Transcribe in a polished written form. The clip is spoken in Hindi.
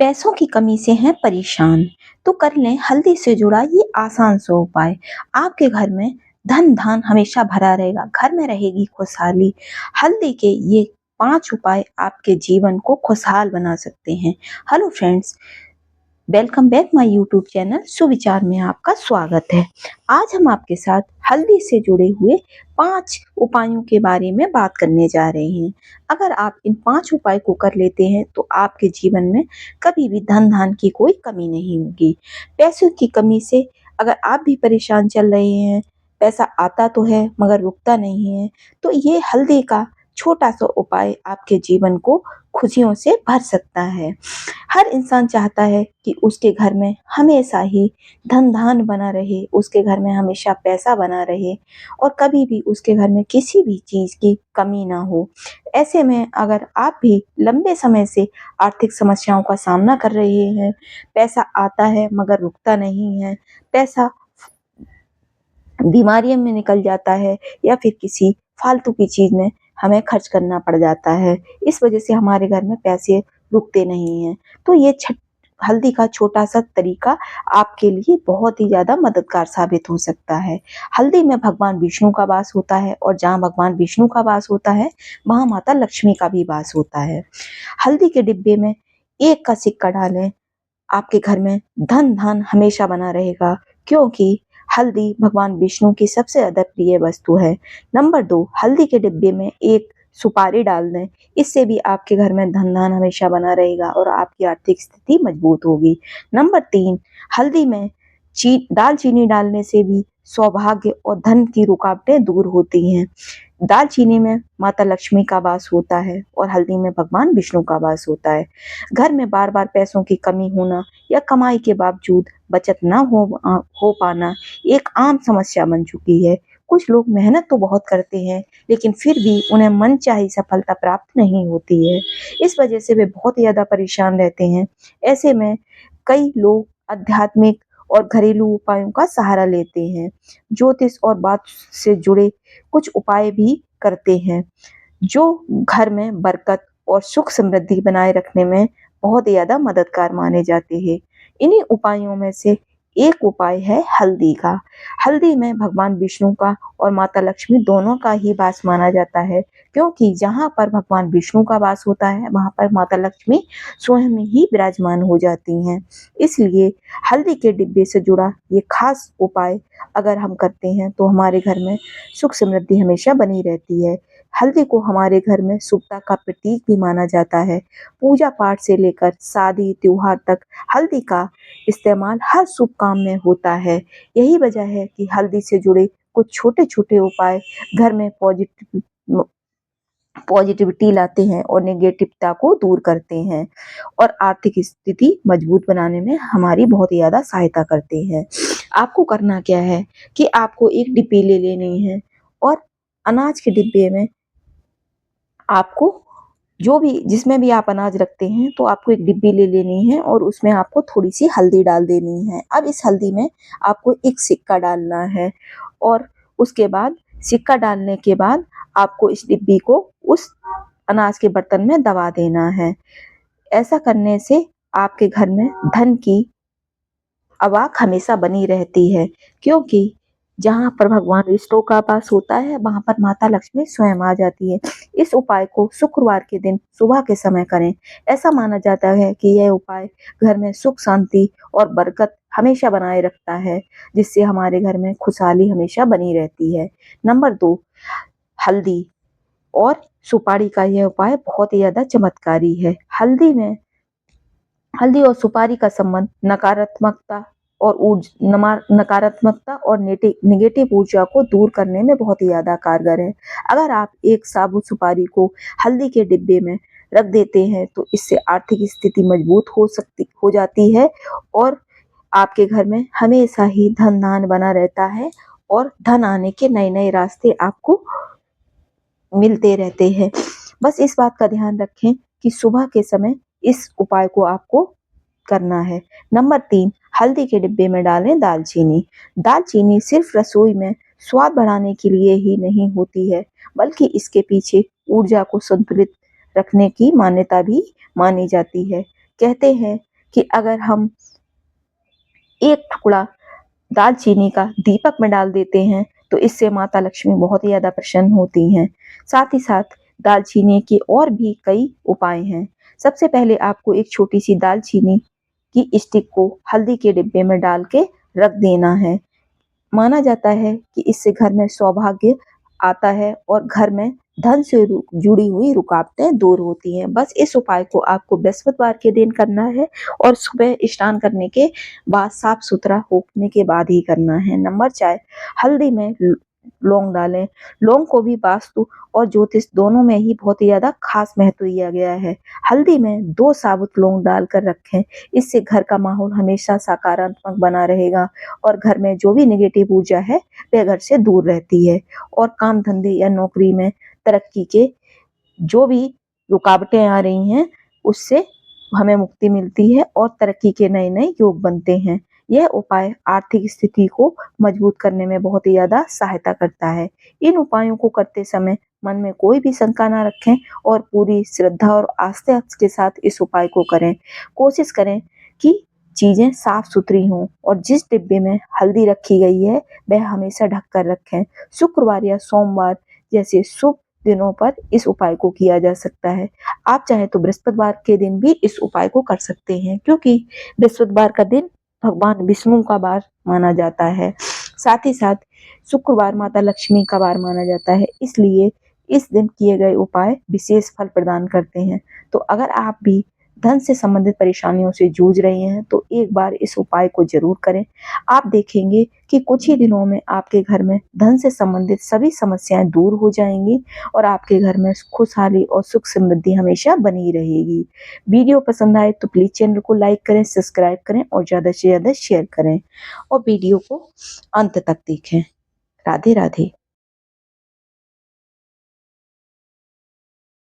पैसों की कमी से हैं परेशान, तो कर लें हल्दी से जुड़ा ये आसान सा उपाय। आपके घर में धन धान हमेशा भरा रहेगा, घर में रहेगी खुशहाली। हल्दी के ये 5 उपाय आपके जीवन को खुशहाल बना सकते हैं। Hello friends, welcome back my YouTube channel सुविचार में आपका स्वागत है। आज हम आपके साथ हल्दी से जुड़े हुए 5 उपायों के बारे में बात करने जा रहे हैं। अगर आप इन 5 उपाय को कर लेते हैं तो आपके जीवन में कभी भी धन धान की कोई कमी नहीं होगी। पैसों की कमी से अगर आप भी परेशान चल रहे हैं, पैसा आता तो है मगर रुकता नहीं है, तो ये हल्दी का छोटा सा उपाय आपके जीवन को खुशियों से भर सकता है। हर इंसान चाहता है कि उसके घर में हमेशा ही धन धान बना रहे, उसके घर में हमेशा पैसा बना रहे और कभी भी उसके घर में किसी भी चीज की कमी ना हो। ऐसे में अगर आप भी लंबे समय से आर्थिक समस्याओं का सामना कर रहे हैं, पैसा आता है मगर रुकता नहीं है, पैसा बीमारियों में निकल जाता है या फिर किसी फालतू की चीज में हमें खर्च करना पड़ जाता है, इस वजह से हमारे घर में पैसे रुकते नहीं हैं, तो ये हल्दी का छोटा सा तरीका आपके लिए बहुत ही ज्यादा मददगार साबित हो सकता है। हल्दी में भगवान विष्णु का वास होता है और जहाँ भगवान विष्णु का वास होता है वहाँ माता लक्ष्मी का भी वास होता है। हल्दी के डिब्बे में 1 का सिक्का डालें, आपके घर में धन धान हमेशा बना रहेगा, क्योंकि हल्दी भगवान विष्णु की सबसे ज्यादा प्रिय वस्तु है। नंबर 2, हल्दी के डिब्बे में 1 सुपारी डाल दें, इससे भी आपके घर में धन धान हमेशा बना रहेगा और आपकी आर्थिक स्थिति मजबूत होगी। नंबर 3, हल्दी में दालचीनी डालने से भी सौभाग्य और धन की रुकावटें दूर होती हैं। दालचीनी में माता लक्ष्मी का वास होता है और हल्दी में भगवान विष्णु का वास होता है। घर में बार बार पैसों की कमी होना या कमाई के बावजूद बचत ना हो पाना एक आम समस्या बन चुकी है। कुछ लोग मेहनत तो बहुत करते हैं लेकिन फिर भी उन्हें मनचाही सफलता प्राप्त नहीं होती है। इस वजह से वे बहुत ज्यादा परेशान रहते हैं। ऐसे में कई लोग आध्यात्मिक और घरेलू उपायों का सहारा लेते हैं। ज्योतिष और वास्तु से जुड़े कुछ उपाय भी करते हैं जो घर में बरकत और सुख समृद्धि बनाए रखने में बहुत ज्यादा मददगार माने जाते हैं। इन्हीं उपायों में से एक उपाय है हल्दी का। हल्दी में भगवान विष्णु का और माता लक्ष्मी दोनों का ही वास माना जाता है, क्योंकि जहाँ पर भगवान विष्णु का वास होता है वहाँ पर माता लक्ष्मी स्वयं ही विराजमान हो जाती हैं। इसलिए हल्दी के डिब्बे से जुड़ा ये खास उपाय अगर हम करते हैं तो हमारे घर में सुख समृद्धि हमेशा बनी रहती है। हल्दी को हमारे घर में शुभता का प्रतीक भी माना जाता है। पूजा पाठ से लेकर शादी त्योहार तक हल्दी का इस्तेमाल हर शुभ काम में होता है। यही वजह है कि हल्दी से जुड़े कुछ छोटे छोटे उपाय घर में पॉजिटिविटी लाते हैं और नेगेटिवता को दूर करते हैं और आर्थिक स्थिति मजबूत बनाने में हमारी बहुत ज्यादा सहायता करते हैं। आपको करना क्या है कि आपको एक डिब्बी ले लेनी है और अनाज के डिब्बे में आपको जो भी जिसमें भी आप अनाज रखते हैं तो आपको एक डिब्बी ले लेनी है और उसमें आपको थोड़ी सी हल्दी डाल देनी है। अब इस हल्दी में आपको एक सिक्का डालना है और उसके बाद सिक्का डालने के बाद आपको इस डिब्बी को उस अनाज के बर्तन में दबा देना है। ऐसा करने से आपके घर में धन की अवाक हमेशा बनी रहती है, क्योंकि जहाँ पर भगवान विष्णु का वास होता है वहाँ पर माता लक्ष्मी स्वयं आ जाती है। इस उपाय को शुक्रवार के दिन सुबह के समय करें। ऐसा माना जाता है कि यह उपाय घर में सुख शांति और बरकत हमेशा बनाए रखता है, जिससे हमारे घर में खुशहाली हमेशा बनी रहती है। नंबर 2, हल्दी और सुपारी का यह उपाय बहुत ही ज्यादा चमत्कारी है। हल्दी और सुपारी का संबंध नकारात्मकता और नेगेटिव ऊर्जा को दूर करने में बहुत ही ज्यादा कारगर है। अगर आप एक साबुत सुपारी को हल्दी के डिब्बे में रख देते हैं तो इससे आर्थिक स्थिति मजबूत हो जाती है और आपके घर में हमेशा ही धन धान बना रहता है और धन आने के नए नए रास्ते आपको मिलते रहते हैं। बस इस बात का ध्यान रखें कि सुबह के समय इस उपाय को आपको करना है। नंबर 3, हल्दी के डिब्बे में डालें दालचीनी। दालचीनी सिर्फ रसोई में स्वाद बढ़ाने के लिए ही नहीं होती है, बल्कि इसके पीछे ऊर्जा को संतुलित रखने की मान्यता भी मानी जाती है। कहते हैं कि अगर हम एक टुकड़ा दालचीनी का दीपक में डाल देते हैं तो इससे माता लक्ष्मी बहुत ही ज़्यादा प्रसन्न होती हैं। साथ ही साथ दालचीनी के और भी कई उपाय हैं। सबसे पहले आपको एक छोटी-सी दालचीनी की स्टिक को हल्दी के डिब्बे में डाल के रख देना है। माना जाता है कि इससे घर में सौभाग्य आता है और घर में धन से जुड़ी हुई रुकावटें दूर होती हैं। बस इस उपाय को आपको बृहस्पतिवार के दिन करना है और सुबह स्नान करने के बाद साफ सुथरा होने के बाद ही करना है। नंबर 4, हल्दी में लौंग डालें। लौंग को भी वास्तु और ज्योतिष दोनों में ही बहुत ही ज्यादा खास महत्व दिया गया है। हल्दी में 2 साबुत लौंग डालकर रखें। इससे घर का माहौल हमेशा सकारात्मक बना रहेगा और घर में जो भी नेगेटिव ऊर्जा है वह घर से दूर रहती है और काम धंधे या नौकरी में तरक्की के जो भी रुकावटें आ रही हैं उससे हमें मुक्ति मिलती है और तरक्की के नए नए योग बनते हैं। यह उपाय आर्थिक स्थिति को मजबूत करने में बहुत ही ज्यादा सहायता करता है। इन उपायों को करते समय मन में कोई भी शंका ना रखें और पूरी श्रद्धा और आस्था के साथ इस उपाय को करें। कोशिश करें कि चीजें साफ सुथरी हों और जिस डिब्बे में हल्दी रखी गई है वह हमेशा ढक कर रखें। शुक्रवार या सोमवार जैसे शुभ दिनों पर इस उपाय को किया जा सकता है। आप चाहे तो बृहस्पतिवार के दिन भी इस उपाय को कर सकते हैं क्योंकि बृहस्पतिवार का दिन भगवान विष्णु का वार माना जाता है। साथ ही साथ शुक्रवार माता लक्ष्मी का वार माना जाता है, इसलिए इस दिन किए गए उपाय विशेष फल प्रदान करते हैं। तो अगर आप भी धन से संबंधित परेशानियों से जूझ रहे हैं तो एक बार इस उपाय को जरूर करें। आप देखेंगे कि कुछ ही दिनों में आपके घर में धन से संबंधित सभी समस्याएं दूर हो जाएंगी और आपके घर में खुशहाली और सुख समृद्धि हमेशा बनी रहेगी। वीडियो पसंद आए तो प्लीज चैनल को लाइक करें, सब्सक्राइब करें और ज्यादा से ज्यादा शेयर करें और वीडियो को अंत तक देखें। राधे राधे।